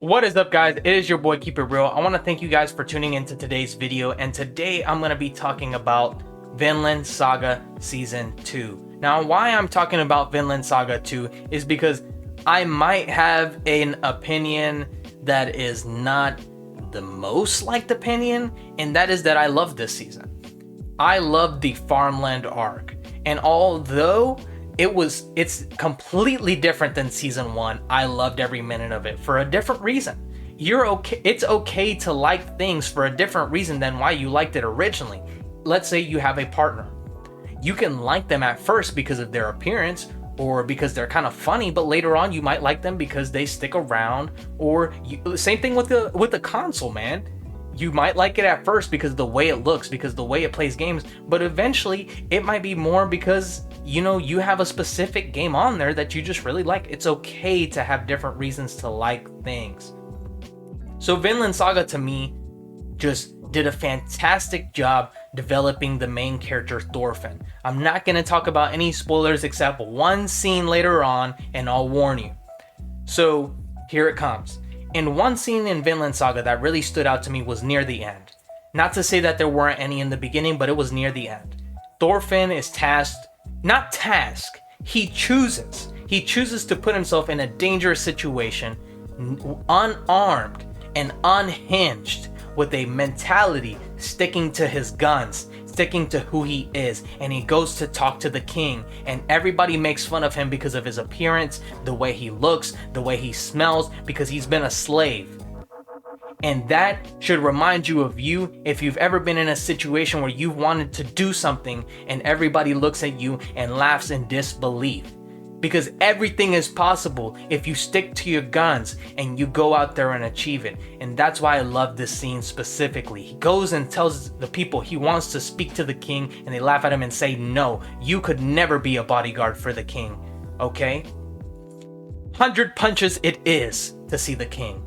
What is up, guys? It is your boy Keep It Real. I want to thank you guys for tuning into today's video, and today I'm going to be talking about Vinland Saga Season 2. Now, why I'm talking about Vinland Saga 2 is because I might have an opinion that is not the most liked opinion, and that is that I love this season. I love the farmland arc, and although it's completely different than season 1, I loved every minute of it for a different reason. It's okay to like things for a different reason than why you liked it originally. Let's say you have a partner. You can like them at first because of their appearance or because they're kind of funny, but later on you might like them because they stick around, or same thing with the console, man. You might like it at first because of the way it looks, because of the way it plays games, but eventually it might be more because, you have a specific game on there that you just really like. It's okay to have different reasons to like things. So Vinland Saga, to me, just did a fantastic job developing the main character Thorfinn. I'm not going to talk about any spoilers except one scene later on, and I'll warn you. So here it comes. And one scene in Vinland Saga that really stood out to me was near the end. Not to say that there weren't any in the beginning, but it was near the end. Thorfinn is he chooses to put himself in a dangerous situation, unarmed and unhinged, with a mentality sticking to his guns, sticking to who he is, and he goes to talk to the king, and everybody makes fun of him because of his appearance, the way he looks, the way he smells, because he's been a slave. And that should remind you of you if you've ever been in a situation where you wanted to do something and everybody looks at you and laughs in disbelief. Because everything is possible if you stick to your guns and you go out there and achieve it. And that's why I love this scene specifically. He goes and tells the people he wants to speak to the king, and they laugh at him and say, no, you could never be a bodyguard for the king, okay? 100 punches it is to see the king.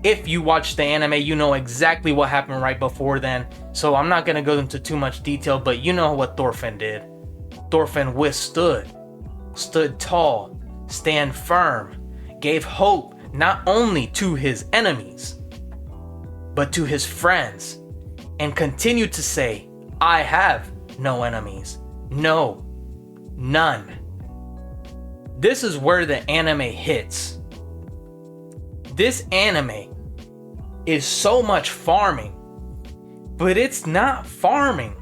If you watch the anime, you know exactly what happened right before then, so I'm not going to go into too much detail, but you know what Thorfinn did. Thorfinn stood tall, stand firm, gave hope not only to his enemies, but to his friends, and continued to say, I have no enemies. No, none. This is where the anime hits. This anime is so much farming, but it's not farming.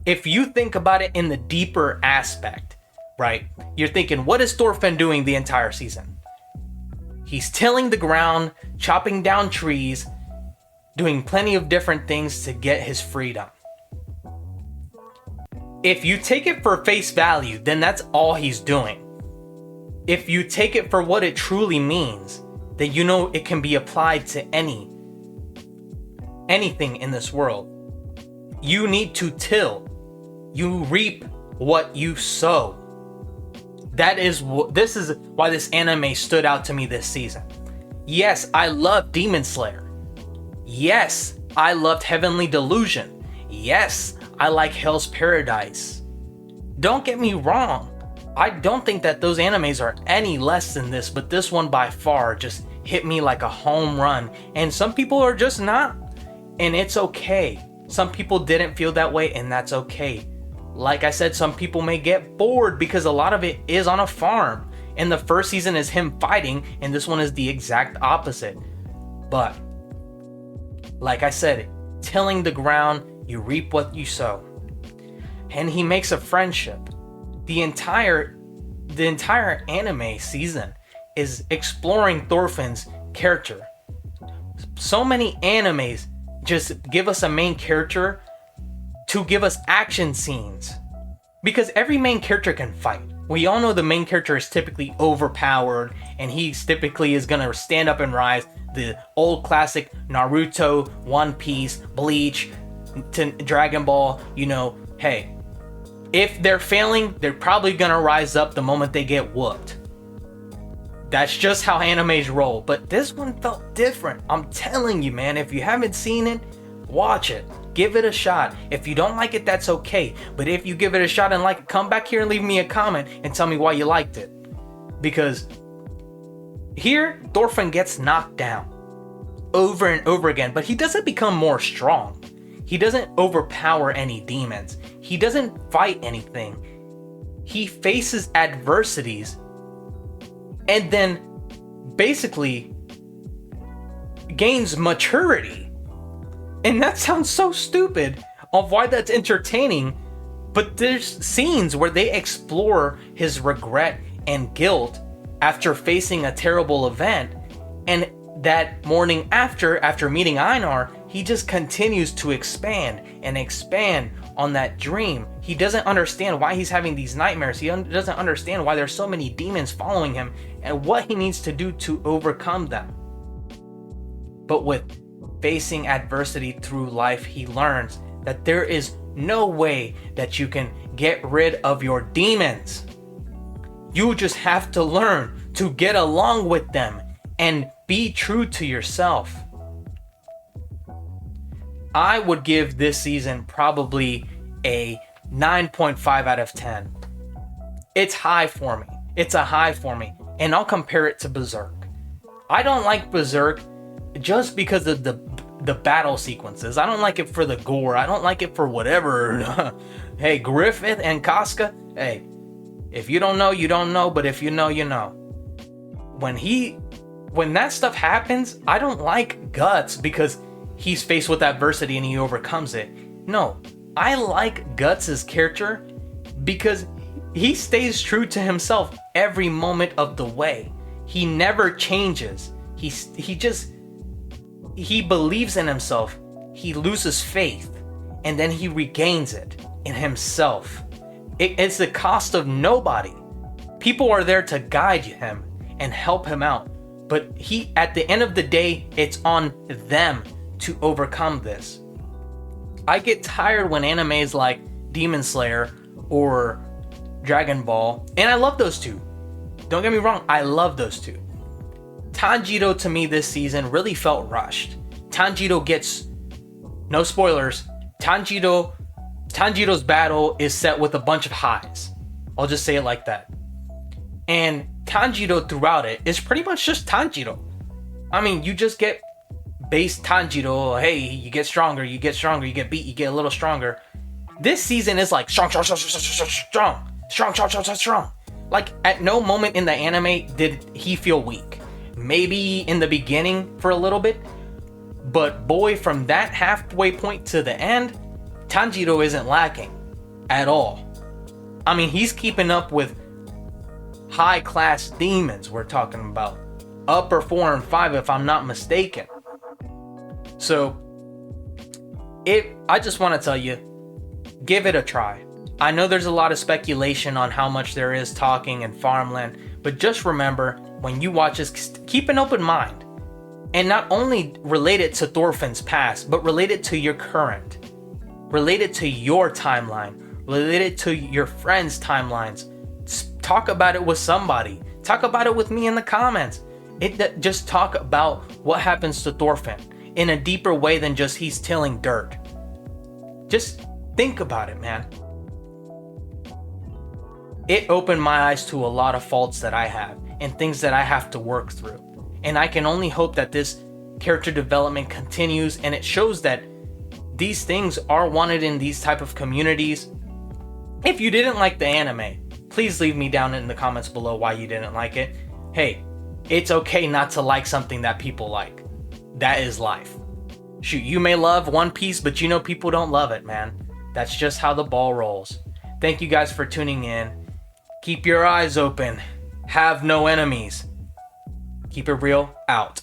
If you think about it in the deeper aspect, right? You're thinking, what is Thorfinn doing the entire season? He's tilling the ground, chopping down trees, doing plenty of different things to get his freedom. If you take it for face value, then that's all he's doing. If you take it for what it truly means, then you know it can be applied to anything in this world. You need to till. You reap what you sow. This is why this anime stood out to me this season. Yes, I love Demon Slayer. Yes, I loved Heavenly Delusion. Yes, I like Hell's Paradise. Don't get me wrong. I don't think that those animes are any less than this, but this one by far just hit me like a home run. And some people are just not. And it's okay. Some people didn't feel that way, and that's okay. Like I said, some people may get bored because a lot of it is on a farm. And the first season is him fighting, and this one is the exact opposite. But, like I said, tilling the ground, you reap what you sow. And he makes a friendship. The entire anime season is exploring Thorfinn's character. So many animes just give us a main character to give us action scenes, because every main character can fight. We all know the main character is typically overpowered, and he typically is gonna stand up and rise. The old classic Naruto, One Piece, Bleach, to Dragon Ball, hey, if they're failing, they're probably gonna rise up the moment they get whooped. That's just how animes roll. But this one felt different. I'm telling you, man, if you haven't seen it, watch it. Give it a shot. If you don't like it, that's okay. But if you give it a shot and like it, come back here and leave me a comment and tell me why you liked it. Because Here, Thorfinn gets knocked down over and over again, but he doesn't become more strong. He doesn't overpower any demons. He doesn't fight anything. He faces adversities and then basically gains maturity. And that sounds so stupid of why that's entertaining, but there's scenes where they explore his regret and guilt after facing a terrible event, and that morning after meeting Einar, he just continues to expand and expand on that dream. He doesn't understand why he's having these nightmares. He doesn't understand why there's so many demons following him and what he needs to do to overcome them. But with facing adversity through life, he learns that there is no way that you can get rid of your demons. You just have to learn to get along with them and be true to yourself. I would give this season probably a 9.5 out of 10. It's high for me. It's a high for me. And I'll compare it to Berserk. I don't like Berserk just because of the battle sequences. I don't like it for the gore. I don't like it for whatever. Hey, Griffith and Casca, hey, if you don't know, you don't know, but if you know, you know. When that stuff happens, I don't like Guts because he's faced with adversity and he overcomes it. No, I like Guts' character because he stays true to himself every moment of the way. He never changes. He believes in himself. He loses faith and then he regains it in himself. It's the cost of nobody. People are there to guide him and help him out. But at the end of the day, it's on them to overcome this. I get tired when animes like Demon Slayer or Dragon Ball, and I love those two. Don't get me wrong, I love those two. Tanjiro to me this season really felt rushed. Tanjiro gets, no spoilers, Tanjiro's battle is set with a bunch of highs. I'll just say it like that. And Tanjiro throughout it is pretty much just Tanjiro. I mean, you just get base Tanjiro. Hey, you get stronger, you get beat, you get a little stronger. This season is like strong. Like at no moment in the anime did he feel weak. Maybe in the beginning for a little bit, but boy, from that halfway point to the end, Tanjiro isn't lacking at all. I mean, he's keeping up with high class demons. We're talking about upper 4 and 5 if I'm not mistaken. So I just want to tell you, give it a try. I know there's a lot of speculation on how much there is talking in farmland, but just remember, when you watch this, keep an open mind. And not only relate it to Thorfinn's past, but relate it to your current. Relate it to your timeline. Relate it to your friends' timelines. Talk about it with somebody. Talk about it with me in the comments. Just talk about what happens to Thorfinn in a deeper way than just he's tilling dirt. Just think about it, man. It opened my eyes to a lot of faults that I have and things that I have to work through. And I can only hope that this character development continues and it shows that these things are wanted in these type of communities. If you didn't like the anime, please leave me down in the comments below why you didn't like it. Hey, it's okay not to like something that people like. That is life. Shoot, you may love One Piece, but you know people don't love it, man. That's just how the ball rolls. Thank you guys for tuning in. Keep your eyes open. Have no enemies. Keep it real. Out.